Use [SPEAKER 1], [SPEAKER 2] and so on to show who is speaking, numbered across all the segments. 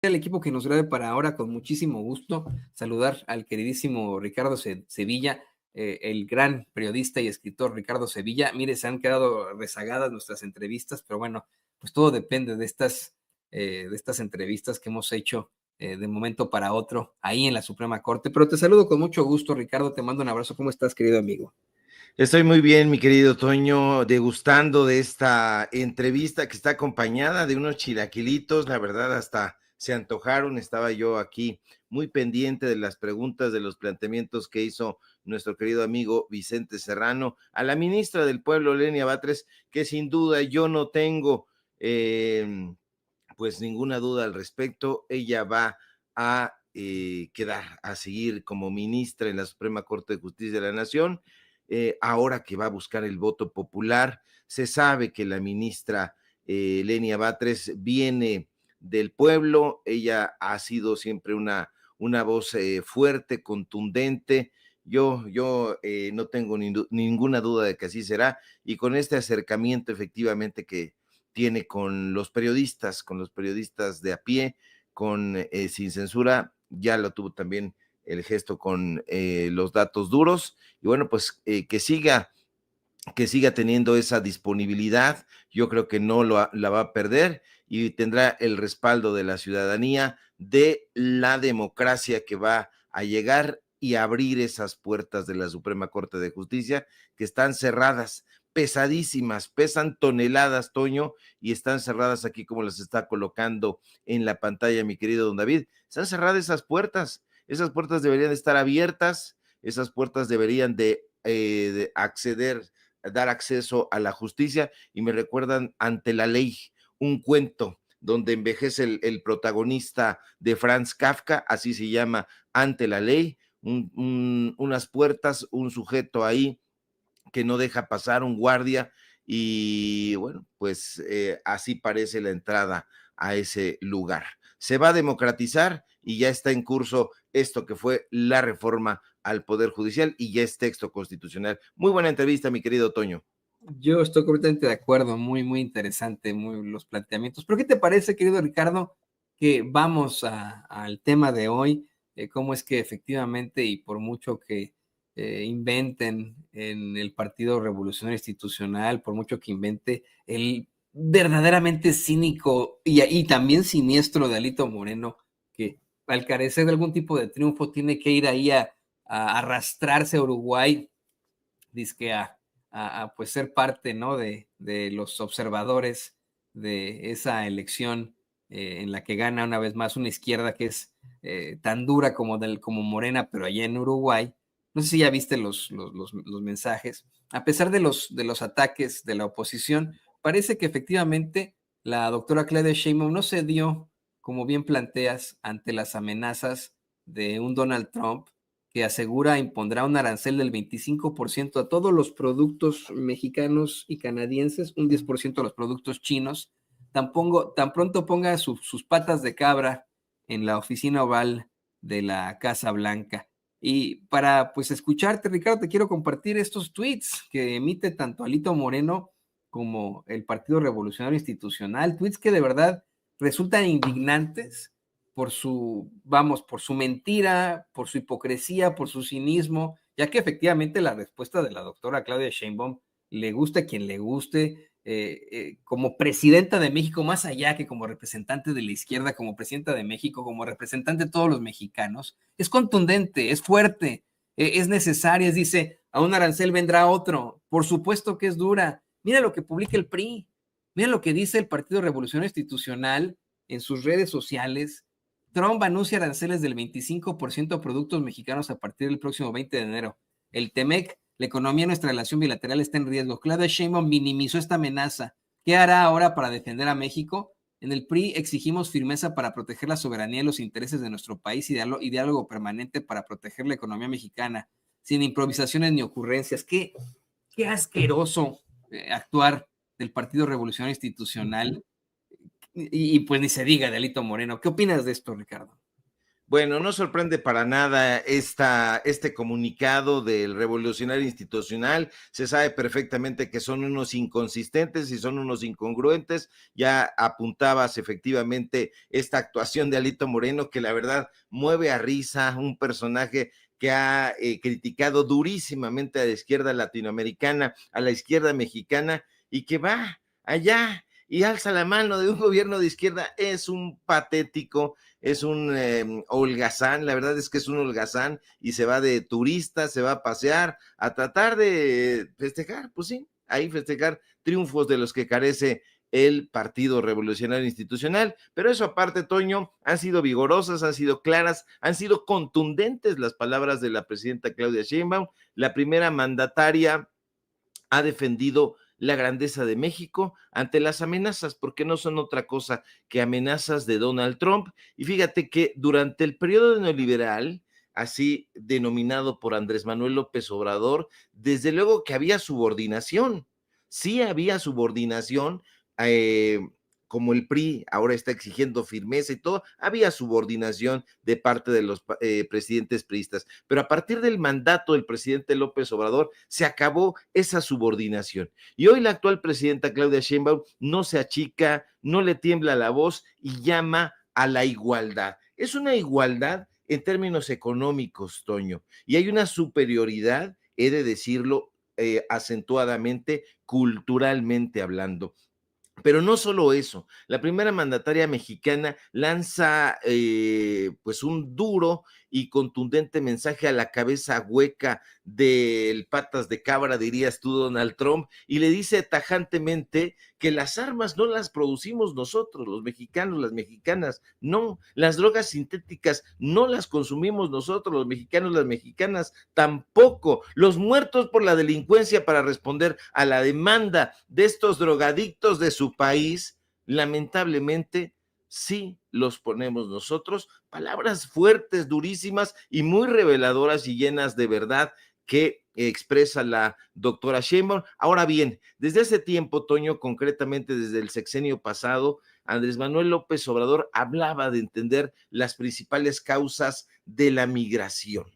[SPEAKER 1] El equipo que nos grabe para ahora, con muchísimo gusto, saludar al queridísimo Ricardo Sevilla, el gran periodista y escritor Ricardo Sevilla. Mire, se han quedado rezagadas nuestras entrevistas, pero bueno, pues todo depende de estas entrevistas que hemos hecho de momento para otro ahí en la Suprema Corte. Pero te saludo con mucho gusto, Ricardo, te mando un abrazo. ¿Cómo estás, querido amigo?
[SPEAKER 2] Estoy muy bien, mi querido Toño, degustando de esta entrevista que está acompañada de unos chilaquilitos, la verdad hasta se antojaron, estaba yo aquí muy pendiente de las preguntas, de los planteamientos que hizo nuestro querido amigo Vicente Serrano a la ministra del Pueblo, Lenia Batres, que sin duda yo no tengo pues ninguna duda al respecto, ella va a quedar, a seguir como ministra en la Suprema Corte de Justicia de la Nación, ahora que va a buscar el voto popular. Se sabe que la ministra Lenia Batres viene del pueblo, ella ha sido siempre una voz fuerte, contundente. Yo no tengo ninguna duda de que así será, y con este acercamiento efectivamente que tiene con los periodistas de a pie, con Sin Censura, ya lo tuvo también el gesto con los datos duros, y bueno, pues que siga teniendo esa disponibilidad. Yo creo que no la va a perder y tendrá el respaldo de la ciudadanía, de la democracia que va a llegar y abrir esas puertas de la Suprema Corte de Justicia que están cerradas, pesadísimas, pesan toneladas, Toño, y están cerradas aquí como las está colocando en la pantalla mi querido don David. Están cerradas esas puertas deberían estar abiertas, esas puertas deberían de acceder, dar acceso a la justicia, y me recuerdan Ante la Ley, un cuento donde envejece el protagonista de Franz Kafka, así se llama Ante la Ley, unas puertas, un sujeto ahí que no deja pasar, un guardia, y bueno, pues así parece la entrada a ese lugar. Se va a democratizar y ya está en curso esto que fue la reforma al Poder Judicial y ya es texto constitucional. Muy buena entrevista, mi querido Toño.
[SPEAKER 1] Yo estoy completamente de acuerdo, muy, muy interesante, muy los planteamientos. Pero ¿qué te parece, querido Ricardo, que vamos al tema de hoy? ¿Cómo es que efectivamente, y por mucho que inventen en el Partido Revolucionario Institucional, por mucho que invente el verdaderamente cínico y también siniestro de Alito Moreno, que al carecer de algún tipo de triunfo tiene que ir ahí a arrastrarse a Uruguay, dizque pues ser parte, ¿no? De los observadores de esa elección en la que gana una vez más una izquierda que es tan dura como Morena, pero allá en Uruguay. No sé si ya viste los mensajes. A pesar de los ataques de la oposición, parece que efectivamente la doctora Claudia Sheinbaum no se dio, como bien planteas, ante las amenazas de un Donald Trump que asegura impondrá un arancel del 25% a todos los productos mexicanos y canadienses, un 10% a los productos chinos. Tan pronto ponga sus patas de cabra en la oficina oval de la Casa Blanca. Y para pues escucharte, Ricardo, te quiero compartir estos tweets que emite tanto Alito Moreno como el Partido Revolucionario Institucional, tweets que de verdad resultan indignantes por su mentira, por su hipocresía, por su cinismo, ya que efectivamente la respuesta de la doctora Claudia Sheinbaum, le guste a quien le guste, como presidenta de México, más allá que como representante de la izquierda, como presidenta de México, como representante de todos los mexicanos, es contundente, es fuerte, es necesaria, dice, a un arancel vendrá otro, por supuesto que es dura. Mira lo que publica el PRI, mira lo que dice el Partido Revolucionario Institucional en sus redes sociales. Trump anuncia aranceles del 25% a productos mexicanos a partir del próximo 20 de enero. El TEMEC, la economía de nuestra relación bilateral está en riesgo. Claudia Sheinbaum minimizó esta amenaza. ¿Qué hará ahora para defender a México? En el PRI exigimos firmeza para proteger la soberanía y los intereses de nuestro país y diálogo permanente para proteger la economía mexicana, sin improvisaciones ni ocurrencias. Qué asqueroso actuar del Partido Revolucionario Institucional, y pues ni se diga de Alito Moreno. ¿Qué opinas de esto, Ricardo?
[SPEAKER 2] Bueno, no sorprende para nada este comunicado del Revolucionario Institucional. Se sabe perfectamente que son unos inconsistentes y son unos incongruentes. Ya apuntabas efectivamente esta actuación de Alito Moreno, que la verdad mueve a risa, un personaje que ha criticado durísimamente a la izquierda latinoamericana, a la izquierda mexicana, y que va allá y alza la mano de un gobierno de izquierda. Es un patético, es un holgazán, la verdad es que es un holgazán y se va de turista, se va a pasear, a tratar de festejar, pues sí, ahí festejar triunfos de los que carece el Partido Revolucionario Institucional. Pero eso aparte, Toño, han sido vigorosas, han sido claras, han sido contundentes las palabras de la presidenta Claudia Sheinbaum. La primera mandataria ha defendido la grandeza de México ante las amenazas, porque no son otra cosa que amenazas de Donald Trump. Y fíjate que durante el periodo neoliberal, así denominado por Andrés Manuel López Obrador, desde luego que había subordinación, sí había subordinación, eh, como el PRI ahora está exigiendo firmeza y todo, había subordinación de parte de los presidentes priistas, pero a partir del mandato del presidente López Obrador se acabó esa subordinación. Y hoy la actual presidenta Claudia Sheinbaum no se achica, no le tiembla la voz y llama a la igualdad. Es una igualdad en términos económicos, Toño, y hay una superioridad, he de decirlo acentuadamente, culturalmente hablando. Pero no solo eso, la primera mandataria mexicana lanza pues un duro y contundente mensaje a la cabeza hueca del patas de cabra, dirías tú, Donald Trump, y le dice tajantemente que las armas no las producimos nosotros, los mexicanos, las mexicanas, no, las drogas sintéticas no las consumimos nosotros, los mexicanos, las mexicanas, tampoco, los muertos por la delincuencia para responder a la demanda de estos drogadictos de su país, lamentablemente, sí los ponemos nosotros. Palabras fuertes, durísimas y muy reveladoras y llenas de verdad que expresa la doctora Sheinbaum. Ahora bien, desde hace tiempo, Toño, concretamente desde el sexenio pasado, Andrés Manuel López Obrador hablaba de entender las principales causas de la migración.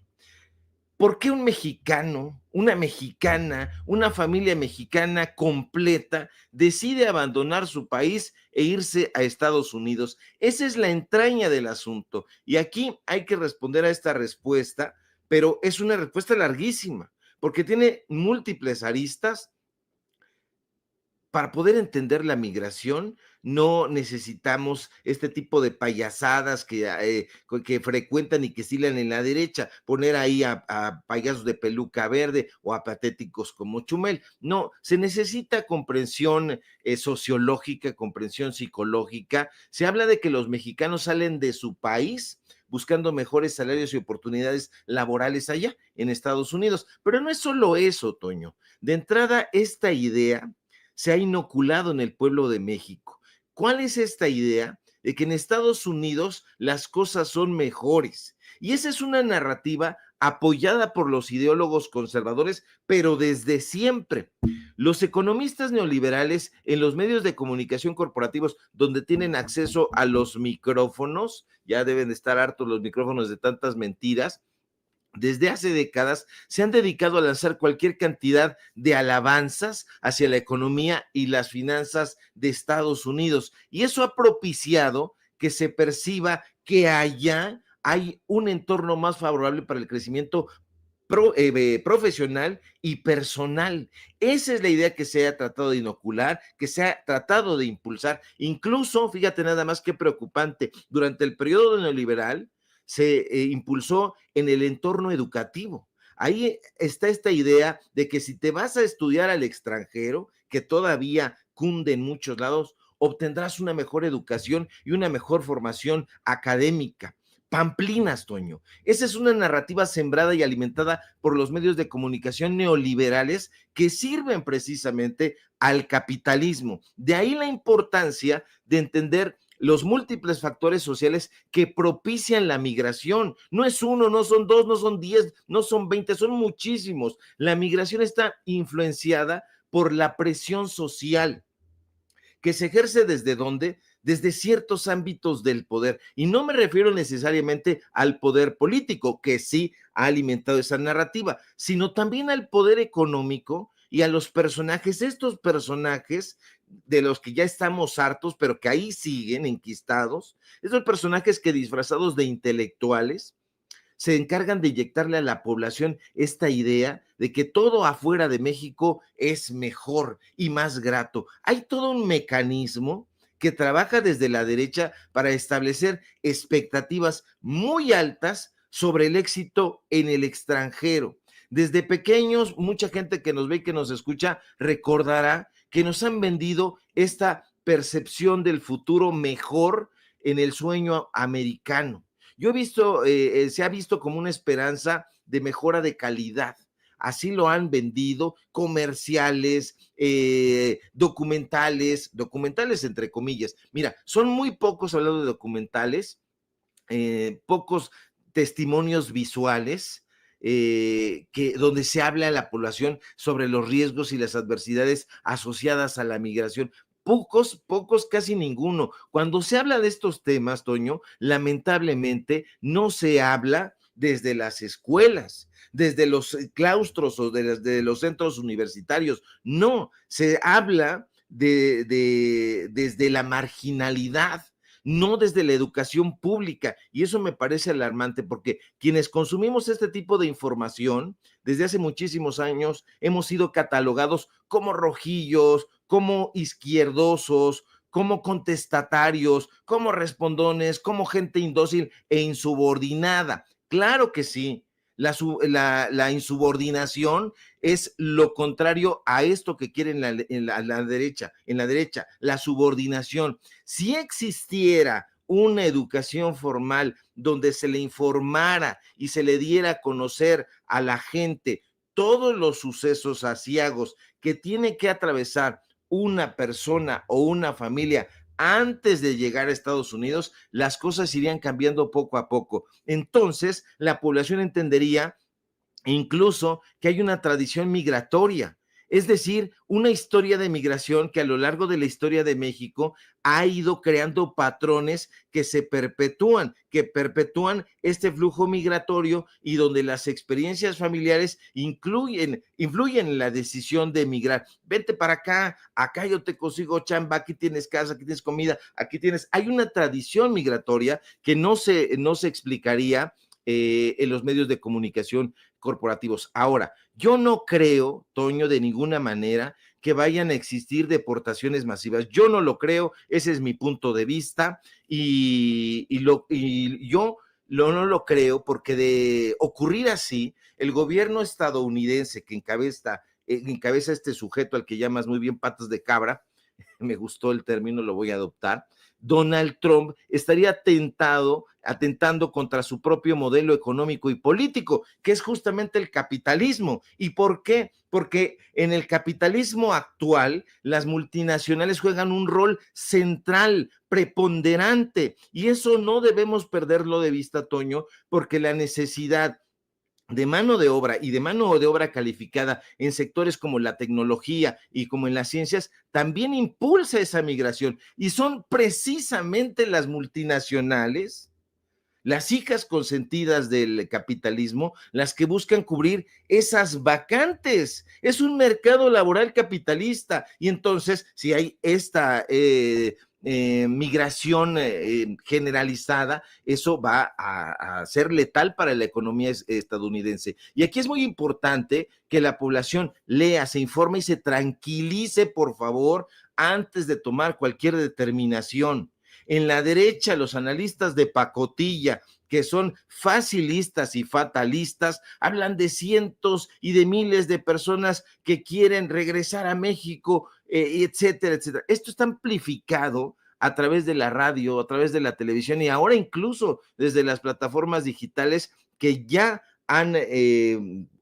[SPEAKER 2] ¿Por qué un mexicano, una mexicana, una familia mexicana completa decide abandonar su país e irse a Estados Unidos? Esa es la entraña del asunto. Y aquí hay que responder a esta respuesta, pero es una respuesta larguísima, porque tiene múltiples aristas. Para poder entender la migración, no necesitamos este tipo de payasadas que frecuentan y que estilan en la derecha, poner ahí a payasos de peluca verde o a patéticos como Chumel. No, se necesita comprensión sociológica, comprensión psicológica. Se habla de que los mexicanos salen de su país buscando mejores salarios y oportunidades laborales allá en Estados Unidos. Pero no es solo eso, Toño. De entrada, esta idea se ha inoculado en el pueblo de México. ¿Cuál es esta idea de que en Estados Unidos las cosas son mejores? Y esa es una narrativa apoyada por los ideólogos conservadores, pero desde siempre. Los economistas neoliberales en los medios de comunicación corporativos donde tienen acceso a los micrófonos, ya deben de estar hartos los micrófonos de tantas mentiras, desde hace décadas se han dedicado a lanzar cualquier cantidad de alabanzas hacia la economía y las finanzas de Estados Unidos. Y eso ha propiciado que se perciba que allá hay un entorno más favorable para el crecimiento profesional y personal. Esa es la idea que se ha tratado de inocular, que se ha tratado de impulsar. Incluso, fíjate nada más qué preocupante, durante el periodo neoliberal se impulsó en el entorno educativo. Ahí está esta idea de que si te vas a estudiar al extranjero, que todavía cunde en muchos lados, obtendrás una mejor educación y una mejor formación académica. Pamplinas, Toño. Esa es una narrativa sembrada y alimentada por los medios de comunicación neoliberales que sirven precisamente al capitalismo. De ahí la importancia de entender los múltiples factores sociales que propician la migración. No es uno, no son dos, no son 10, no son 20, son muchísimos. La migración está influenciada por la presión social que se ejerce desde dónde? desde ciertos ámbitos del poder. Y no me refiero necesariamente al poder político, que sí ha alimentado esa narrativa, sino también al poder económico y a los personajes, estos personajes de los que ya estamos hartos, pero que ahí siguen enquistados, esos personajes que disfrazados de intelectuales se encargan de inyectarle a la población esta idea de que todo afuera de México es mejor y más grato. Hay todo un mecanismo que trabaja desde la derecha para establecer expectativas muy altas sobre el éxito en el extranjero. Desde pequeños, mucha gente que nos ve y que nos escucha recordará que nos han vendido esta percepción del futuro mejor en el sueño americano. Yo he visto, se ha visto como una esperanza de mejora de calidad. Así lo han vendido comerciales, documentales entre comillas. Mira, son muy pocos hablando de documentales, pocos testimonios visuales, donde se habla a la población sobre los riesgos y las adversidades asociadas a la migración. Pocos, casi ninguno. Cuando se habla de estos temas, Toño, lamentablemente no se habla desde las escuelas, desde los claustros o desde los centros universitarios. No, se habla desde la marginalidad, no desde la educación pública. Y eso me parece alarmante porque quienes consumimos este tipo de información desde hace muchísimos años hemos sido catalogados como rojillos, como izquierdosos, como contestatarios, como respondones, como gente indócil e insubordinada. Claro que sí, la insubordinación es lo contrario a esto que quieren la derecha, la subordinación. Si existiera una educación formal donde se le informara y se le diera a conocer a la gente todos los sucesos aciagos que tiene que atravesar una persona o una familia antes de llegar a Estados Unidos, las cosas irían cambiando poco a poco. Entonces, la población entendería incluso que hay una tradición migratoria, es decir, una historia de migración que a lo largo de la historia de México ha ido creando patrones que que perpetúan este flujo migratorio y donde las experiencias familiares influyen en la decisión de emigrar. Vente para acá, acá yo te consigo chamba, aquí tienes casa, aquí tienes comida, hay una tradición migratoria que no se explicaría en los medios de comunicación corporativos. Ahora, yo no creo, Toño, de ninguna manera que vayan a existir deportaciones masivas. Yo no lo creo, ese es mi punto de vista y yo no lo creo porque de ocurrir así, el gobierno estadounidense que encabeza este sujeto al que llamas muy bien patas de cabra, me gustó el término, lo voy a adoptar, Donald Trump estaría atentando contra su propio modelo económico y político, que es justamente el capitalismo. ¿Y por qué? Porque en el capitalismo actual, las multinacionales juegan un rol central, preponderante, y eso no debemos perderlo de vista, Toño, porque la necesidad de mano de obra y de mano de obra calificada en sectores como la tecnología y como en las ciencias, también impulsa esa migración. Y son precisamente las multinacionales, las hijas consentidas del capitalismo, las que buscan cubrir esas vacantes. Es un mercado laboral capitalista. Y entonces, si hay esta migración generalizada, eso va a ser letal para la economía estadounidense. Y aquí es muy importante que la población lea, se informe y se tranquilice, por favor, antes de tomar cualquier determinación. En la derecha, los analistas de pacotilla, que son facilistas y fatalistas, hablan de cientos y de miles de personas que quieren regresar a México, etcétera, etcétera. Esto está amplificado a través de la radio, a través de la televisión y ahora incluso desde las plataformas digitales que ya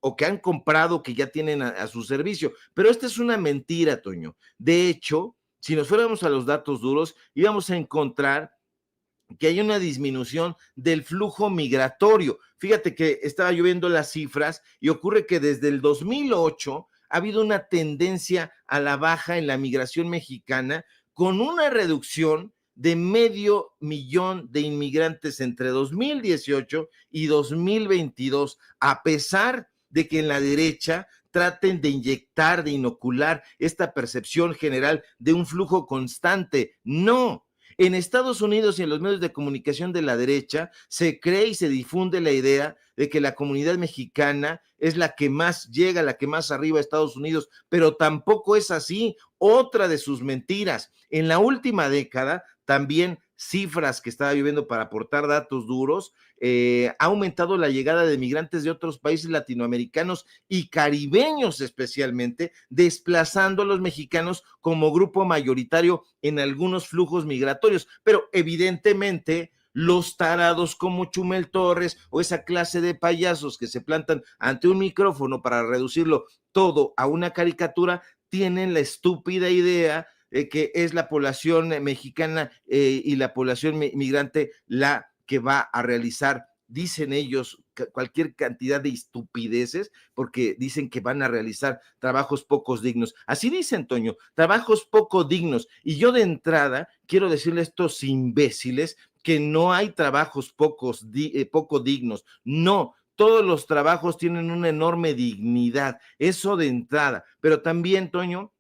[SPEAKER 2] o que han comprado, que ya tienen a su servicio. Pero esta es una mentira, Toño. De hecho, si nos fuéramos a los datos duros, íbamos a encontrar que hay una disminución del flujo migratorio. Fíjate que estaba yo viendo las cifras y ocurre que desde el 2008 ha habido una tendencia a la baja en la migración mexicana con una reducción de 500,000 de inmigrantes entre 2018 y 2022, a pesar de que en la derecha traten de inyectar, de inocular esta percepción general de un flujo constante. No. En Estados Unidos y en los medios de comunicación de la derecha se cree y se difunde la idea de que la comunidad mexicana es la que más llega, la que más arriba a Estados Unidos, pero tampoco es así. Otra de sus mentiras. En la última década, también cifras que estaba viviendo para aportar datos duros, ha aumentado la llegada de migrantes de otros países latinoamericanos y caribeños especialmente, desplazando a los mexicanos como grupo mayoritario en algunos flujos migratorios. Pero evidentemente los tarados como Chumel Torres o esa clase de payasos que se plantan ante un micrófono para reducirlo todo a una caricatura, tienen la estúpida idea de que es la población mexicana y la población migrante la que va a realizar, dicen ellos, cualquier cantidad de estupideces, porque dicen que van a realizar trabajos pocos dignos. Así dicen, Toño, trabajos poco dignos. Y yo de entrada quiero decirle a estos imbéciles que no hay trabajos poco dignos. No, todos los trabajos tienen una enorme dignidad, eso de entrada. Pero también, Toño,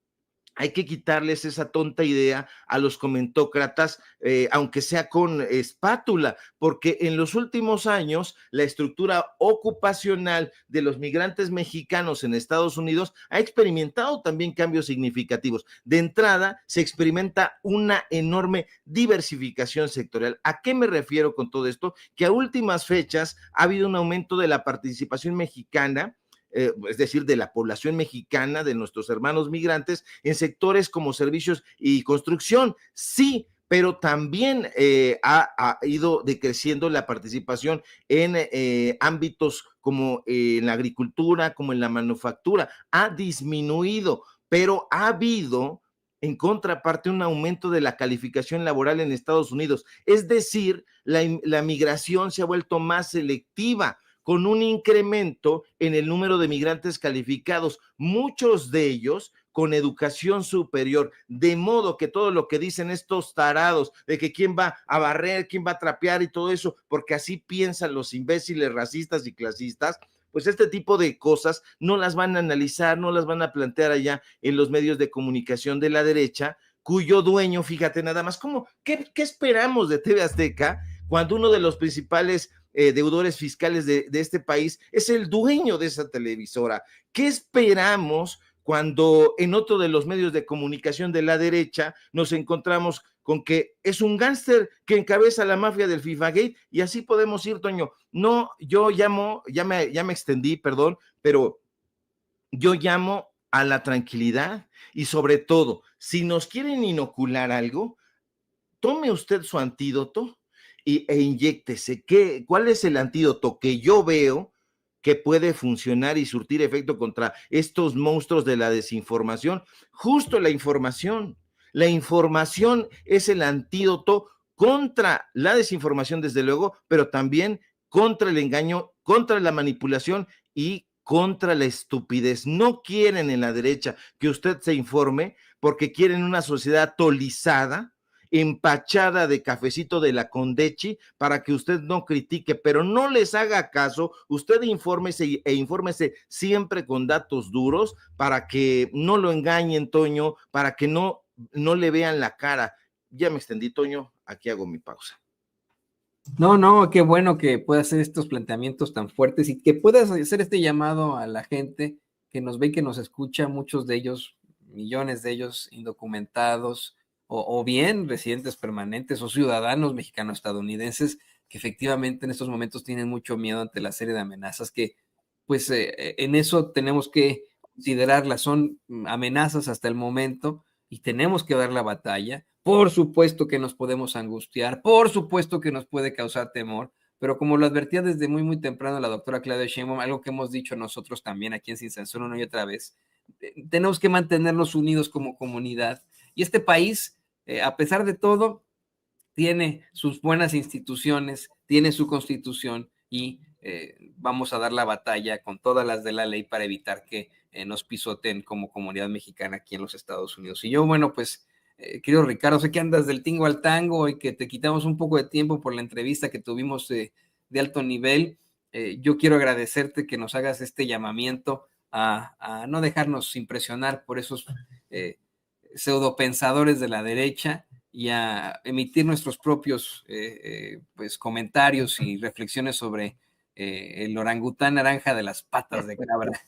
[SPEAKER 2] hay que quitarles esa tonta idea a los comentócratas, aunque sea con espátula, porque en los últimos años la estructura ocupacional de los migrantes mexicanos en Estados Unidos ha experimentado también cambios significativos. De entrada, se experimenta una enorme diversificación sectorial. ¿A qué me refiero con todo esto? Que a últimas fechas ha habido un aumento de la participación mexicana, es decir, de la población mexicana, de nuestros hermanos migrantes, en sectores como servicios y construcción. Sí, pero también ha ido decreciendo la participación en ámbitos como en la agricultura, como en la manufactura. Ha disminuido, pero ha habido en contraparte un aumento de la calificación laboral en Estados Unidos. Es decir, la migración se ha vuelto más selectiva, con un incremento en el número de migrantes calificados, muchos de ellos con educación superior, de modo que todo lo que dicen estos tarados de que quién va a barrer, quién va a trapear y todo eso, porque así piensan los imbéciles racistas y clasistas, pues este tipo de cosas no las van a analizar, no las van a plantear allá en los medios de comunicación de la derecha, cuyo dueño, fíjate nada más, ¿qué esperamos de TV Azteca cuando uno de los principales deudores fiscales de este país es el dueño de esa televisora? ¿Qué esperamos cuando en otro de los medios de comunicación de la derecha nos encontramos con que es un gángster que encabeza la mafia del FIFA Gate? Y así podemos ir, Toño. No, yo llamo, ya me extendí, perdón, pero yo llamo a la tranquilidad y sobre todo, si nos quieren inocular algo, tome usted su antídoto e inyéctese. ¿Cuál es el antídoto que yo veo que puede funcionar y surtir efecto contra estos monstruos de la desinformación? Justo la información. La información es el antídoto contra la desinformación, desde luego, pero también contra el engaño, contra la manipulación y contra la estupidez. No quieren en la derecha que usted se informe porque quieren una sociedad tolizada, empachada de cafecito de la Condechi, para que usted no critique, pero no les haga caso. Usted infórmese e infórmese siempre con datos duros para que no lo engañen, Toño, para que no le vean la cara. Ya me extendí, Toño, aquí hago mi pausa.
[SPEAKER 1] No, qué bueno que puedas hacer estos planteamientos tan fuertes y que puedas hacer este llamado a la gente que nos ve y que nos escucha, muchos de ellos, millones de ellos indocumentados o bien residentes permanentes o ciudadanos mexicano-estadounidenses que efectivamente en estos momentos tienen mucho miedo ante la serie de amenazas que, pues, en eso tenemos que considerarlas, son amenazas hasta el momento y tenemos que dar la batalla. Por supuesto que nos podemos angustiar, por supuesto que nos puede causar temor, pero como lo advertía desde muy temprano la doctora Claudia Sheinbaum, algo que hemos dicho nosotros también aquí en Sin Censura una y otra vez, tenemos que mantenernos unidos como comunidad. Y este país, a pesar de todo, tiene sus buenas instituciones, tiene su constitución y vamos a dar la batalla con todas las de la ley para evitar que nos pisoteen como comunidad mexicana aquí en los Estados Unidos. Y yo, bueno, pues querido Ricardo, sé que andas del tingo al tango y que te quitamos un poco de tiempo por la entrevista que tuvimos de alto nivel. Yo quiero agradecerte que nos hagas este llamamiento a no dejarnos impresionar por esos pseudopensadores de la derecha y a emitir nuestros propios pues, comentarios y reflexiones sobre el orangután naranja de las patas de cabra.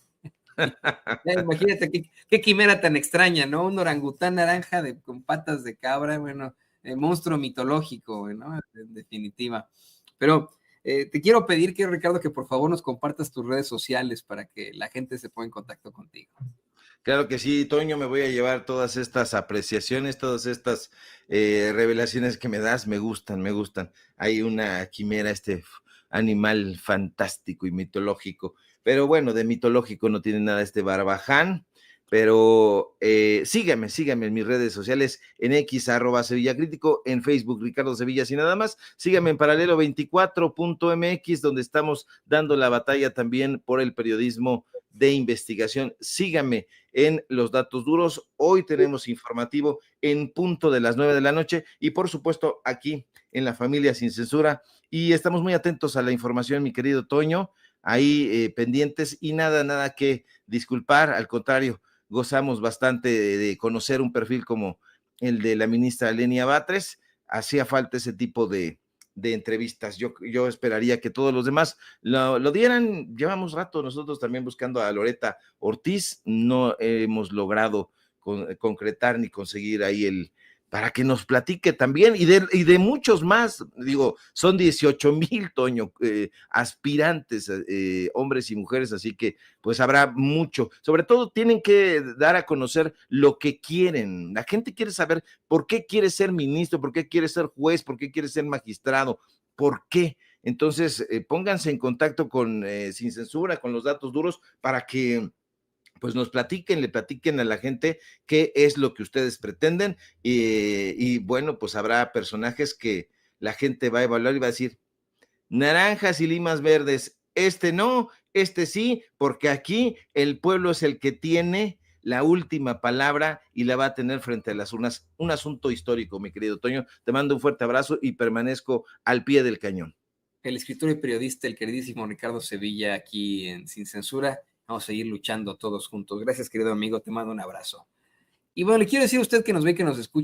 [SPEAKER 1] Imagínate qué quimera tan extraña, ¿no? Un orangután naranja con patas de cabra, bueno, monstruo mitológico, ¿no? En definitiva. Pero te quiero pedir, que Ricardo, que por favor nos compartas tus redes sociales para que la gente se ponga en contacto contigo.
[SPEAKER 2] Claro que sí, Toño, me voy a llevar todas estas apreciaciones, todas estas revelaciones que me das, me gustan, me gustan. Hay una quimera, animal fantástico y mitológico, pero bueno, de mitológico no tiene nada este Barbaján, pero sígame en mis redes sociales, en X, @SevillaCrítico, en Facebook, Ricardo Sevilla, y nada más. Sígame en Paralelo24.mx, donde estamos dando la batalla también por el periodismo de investigación. Sígame en Los Datos Duros. Hoy tenemos informativo en punto de las 9 de la noche y por supuesto aquí en La Familia Sin Censura, y estamos muy atentos a la información, mi querido Toño, ahí pendientes, y nada que disculpar, al contrario, gozamos bastante de conocer un perfil como el de la ministra Lenia Batres. Hacía falta ese tipo de entrevistas. Yo esperaría que todos los demás lo dieran. Llevamos rato nosotros también buscando a Loreta Ortiz, no hemos logrado concretar ni conseguir ahí para que nos platique también, y de muchos más. Digo, son 18,000, Toño, aspirantes, hombres y mujeres, así que pues habrá mucho. Sobre todo tienen que dar a conocer lo que quieren. La gente quiere saber por qué quiere ser ministro, por qué quiere ser juez, por qué quiere ser magistrado, por qué. Entonces, pónganse en contacto con Sin Censura, con Los Datos Duros, para que pues le platiquen a la gente qué es lo que ustedes pretenden, y bueno, pues habrá personajes que la gente va a evaluar y va a decir, naranjas y limas verdes, este no, este sí, porque aquí el pueblo es el que tiene la última palabra y la va a tener frente a las urnas. Un asunto histórico, mi querido Toño. Te mando un fuerte abrazo y permanezco al pie del cañón.
[SPEAKER 1] El escritor y periodista, el queridísimo Ricardo Sevilla, aquí en Sin Censura. Vamos a seguir luchando todos juntos. Gracias, querido amigo, te mando un abrazo. Y bueno, le quiero decir a usted que nos ve, que nos escucha,